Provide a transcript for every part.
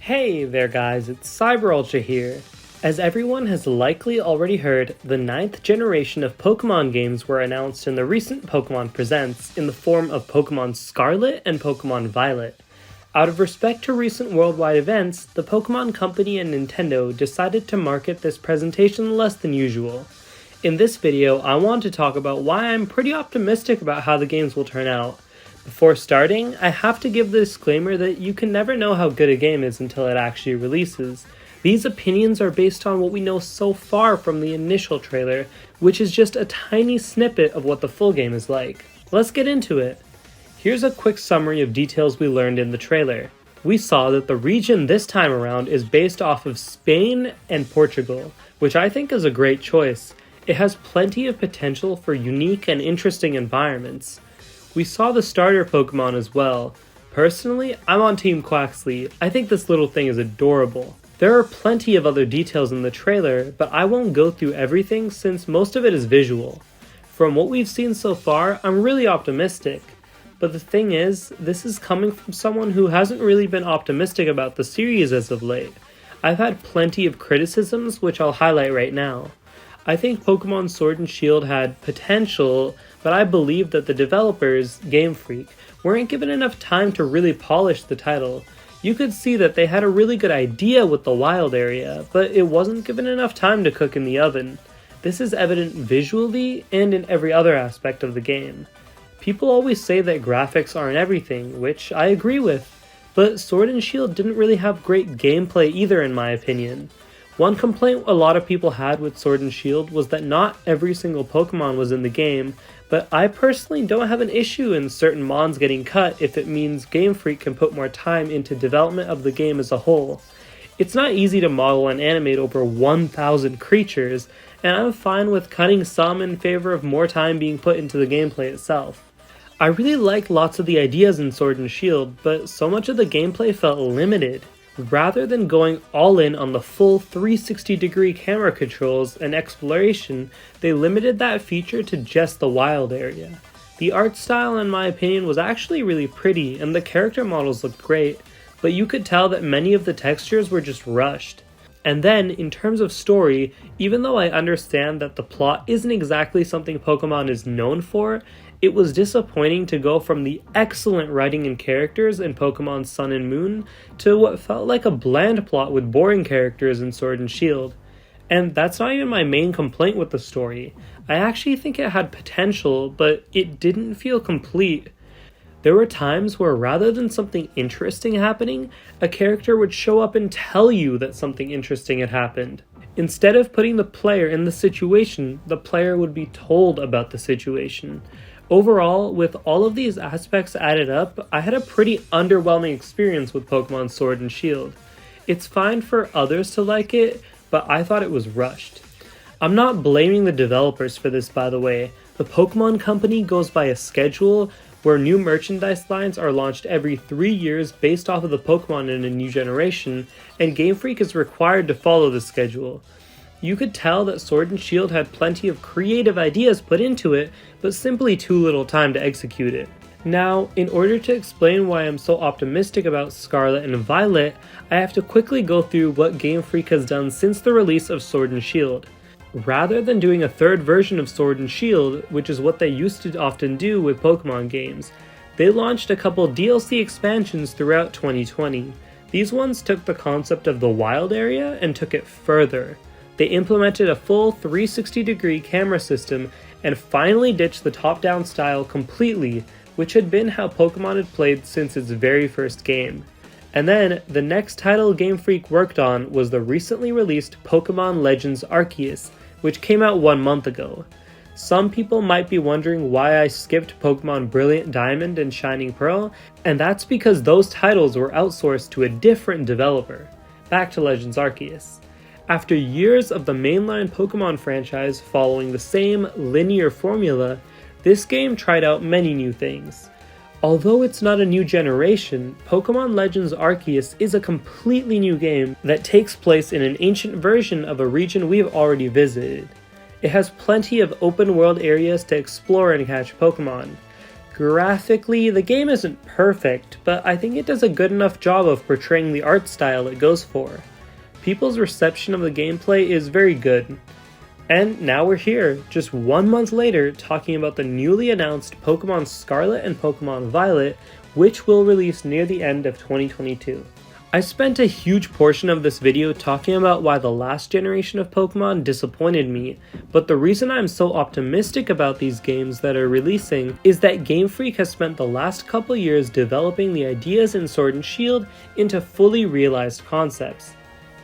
Hey there guys, it's CyberUltra here. As everyone has likely already heard, the 9th generation of Pokémon games were announced in the recent Pokémon Presents in the form of Pokémon Scarlet and Pokémon Violet. Out of respect to recent worldwide events, the Pokémon Company and Nintendo decided to market this presentation less than usual. In this video, I want to talk about why I'm pretty optimistic about how the games will turn out. Before starting, I have to give the disclaimer that you can never know how good a game is until it actually releases. These opinions are based on what we know so far from the initial trailer, which is just a tiny snippet of what the full game is like. Let's get into it. Here's a quick summary of details we learned in the trailer. We saw that the region this time around is based off of Spain and Portugal, which I think is a great choice. It has plenty of potential for unique and interesting environments. We saw the starter Pokemon as well. Personally, I'm on Team Quaxly. I think this little thing is adorable. There are plenty of other details in the trailer, but I won't go through everything since most of it is visual. From what we've seen so far, I'm really optimistic. But the thing is, this is coming from someone who hasn't really been optimistic about the series as of late. I've had plenty of criticisms, which I'll highlight right now. I think Pokemon Sword and Shield had potential, but I believe that the developers, Game Freak, weren't given enough time to really polish the title. You could see that they had a really good idea with the wild area, but it wasn't given enough time to cook in the oven. This is evident visually and in every other aspect of the game. People always say that graphics aren't everything, which I agree with, but Sword and Shield didn't really have great gameplay either in my opinion. One complaint a lot of people had with Sword and Shield was that not every single Pokemon was in the game, but I personally don't have an issue in certain mons getting cut if it means Game Freak can put more time into development of the game as a whole. It's not easy to model and animate over 1,000 creatures, and I'm fine with cutting some in favor of more time being put into the gameplay itself. I really like lots of the ideas in Sword and Shield, but so much of the gameplay felt limited. Rather than going all in on the full 360-degree camera controls and exploration, they limited that feature to just the wild area. The art style, in my opinion, was actually really pretty and the character models looked great, but you could tell that many of the textures were just rushed. And then, in terms of story, even though I understand that the plot isn't exactly something Pokemon is known for, it was disappointing to go from the excellent writing and characters in Pokemon Sun and Moon to what felt like a bland plot with boring characters in Sword and Shield. And that's not even my main complaint with the story. I actually think it had potential, but it didn't feel complete. There were times where rather than something interesting happening, a character would show up and tell you that something interesting had happened. Instead of putting the player in the situation, the player would be told about the situation. Overall, with all of these aspects added up, I had a pretty underwhelming experience with Pokemon Sword and Shield. It's fine for others to like it, but I thought it was rushed. I'm not blaming the developers for this, by the way. The Pokemon Company goes by a schedule where new merchandise lines are launched every 3 years based off of the Pokemon in a new generation, and Game Freak is required to follow the schedule. You could tell that Sword and Shield had plenty of creative ideas put into it, but simply too little time to execute it. Now, in order to explain why I'm so optimistic about Scarlet and Violet, I have to quickly go through what Game Freak has done since the release of Sword and Shield. Rather than doing a third version of Sword and Shield, which is what they used to often do with Pokemon games, they launched a couple DLC expansions throughout 2020. These ones took the concept of the wild area and took it further. They implemented a full 360-degree camera system and finally ditched the top-down style completely, which had been how Pokemon had played since its very first game. And then, the next title Game Freak worked on was the recently released Pokemon Legends Arceus, which came out 1 month ago. Some people might be wondering why I skipped Pokemon Brilliant Diamond and Shining Pearl, and that's because those titles were outsourced to a different developer. Back to Legends Arceus. After years of the mainline Pokemon franchise following the same linear formula, this game tried out many new things. Although it's not a new generation, Pokemon Legends Arceus is a completely new game that takes place in an ancient version of a region we've already visited. It has plenty of open world areas to explore and catch Pokemon. Graphically, the game isn't perfect, but I think it does a good enough job of portraying the art style it goes for. People's reception of the gameplay is very good. And now we're here, just 1 month later, talking about the newly announced Pokémon Scarlet and Pokémon Violet, which will release near the end of 2022. I spent a huge portion of this video talking about why the last generation of Pokemon disappointed me, but the reason I'm so optimistic about these games that are releasing is that Game Freak has spent the last couple years developing the ideas in Sword and Shield into fully realized concepts.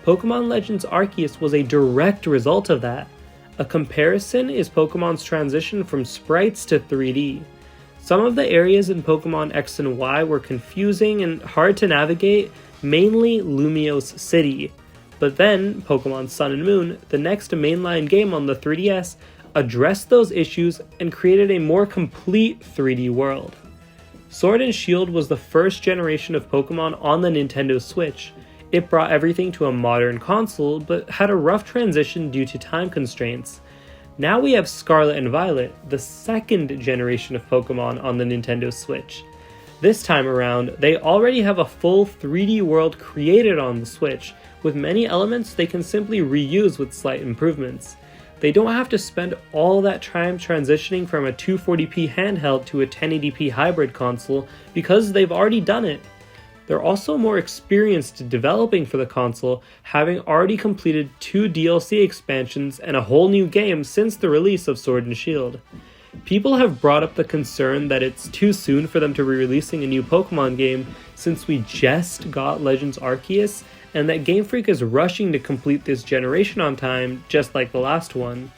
Pokemon Legends Arceus was a direct result of that. A comparison is Pokemon's transition from sprites to 3D. Some of the areas in Pokemon X and Y were confusing and hard to navigate, mainly Lumiose City. But then, Pokemon Sun and Moon, the next mainline game on the 3DS, addressed those issues and created a more complete 3D world. Sword and Shield was the first generation of Pokemon on the Nintendo Switch. It brought everything to a modern console, but had a rough transition due to time constraints. Now we have Scarlet and Violet, the second generation of Pokemon on the Nintendo Switch. This time around, they already have a full 3D world created on the Switch, with many elements they can simply reuse with slight improvements. They don't have to spend all that time transitioning from a 240p handheld to a 1080p hybrid console because they've already done it. They're also more experienced developing for the console, having already completed 2 DLC expansions and a whole new game since the release of Sword and Shield. People have brought up the concern that it's too soon for them to be releasing a new Pokemon game since we just got Legends Arceus, and that Game Freak is rushing to complete this generation on time, just like the last one.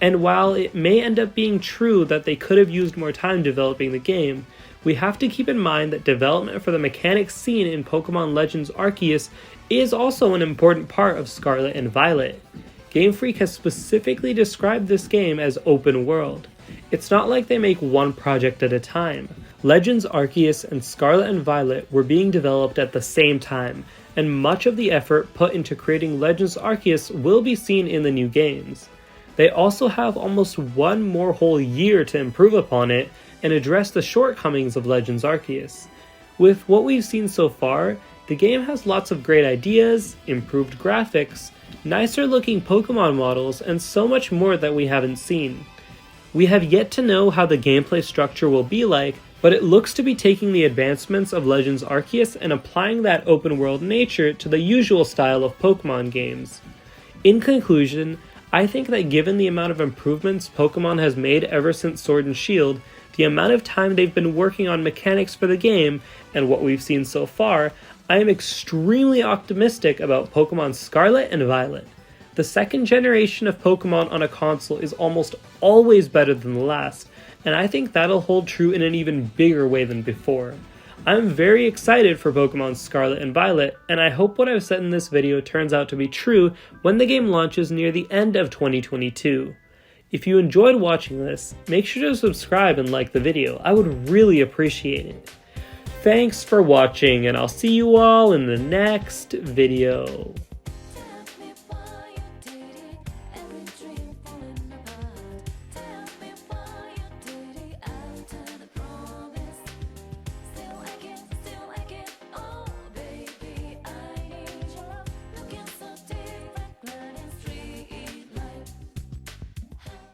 And while it may end up being true that they could have used more time developing the game, we have to keep in mind that development for the mechanics seen in Pokemon Legends Arceus is also an important part of Scarlet and Violet. Game Freak has specifically described this game as open world. It's not like they make one project at a time. Legends Arceus and Scarlet and Violet were being developed at the same time, and much of the effort put into creating Legends Arceus will be seen in the new games. They also have almost one more whole year to improve upon it and address the shortcomings of Legends Arceus. With what we've seen so far, the game has lots of great ideas, improved graphics, nicer looking Pokemon models, and so much more that we haven't seen. We have yet to know how the gameplay structure will be like, but it looks to be taking the advancements of Legends Arceus and applying that open world nature to the usual style of Pokemon games. In conclusion, I think that given the amount of improvements Pokemon has made ever since Sword and Shield, the amount of time they've been working on mechanics for the game, and what we've seen so far, I am extremely optimistic about Pokemon Scarlet and Violet. The second generation of Pokemon on a console is almost always better than the last, and I think that'll hold true in an even bigger way than before. I'm very excited for Pokemon Scarlet and Violet, and I hope what I've said in this video turns out to be true when the game launches near the end of 2022. If you enjoyed watching this, make sure to subscribe and like the video. I would really appreciate it. Thanks for watching, and I'll see you all in the next video.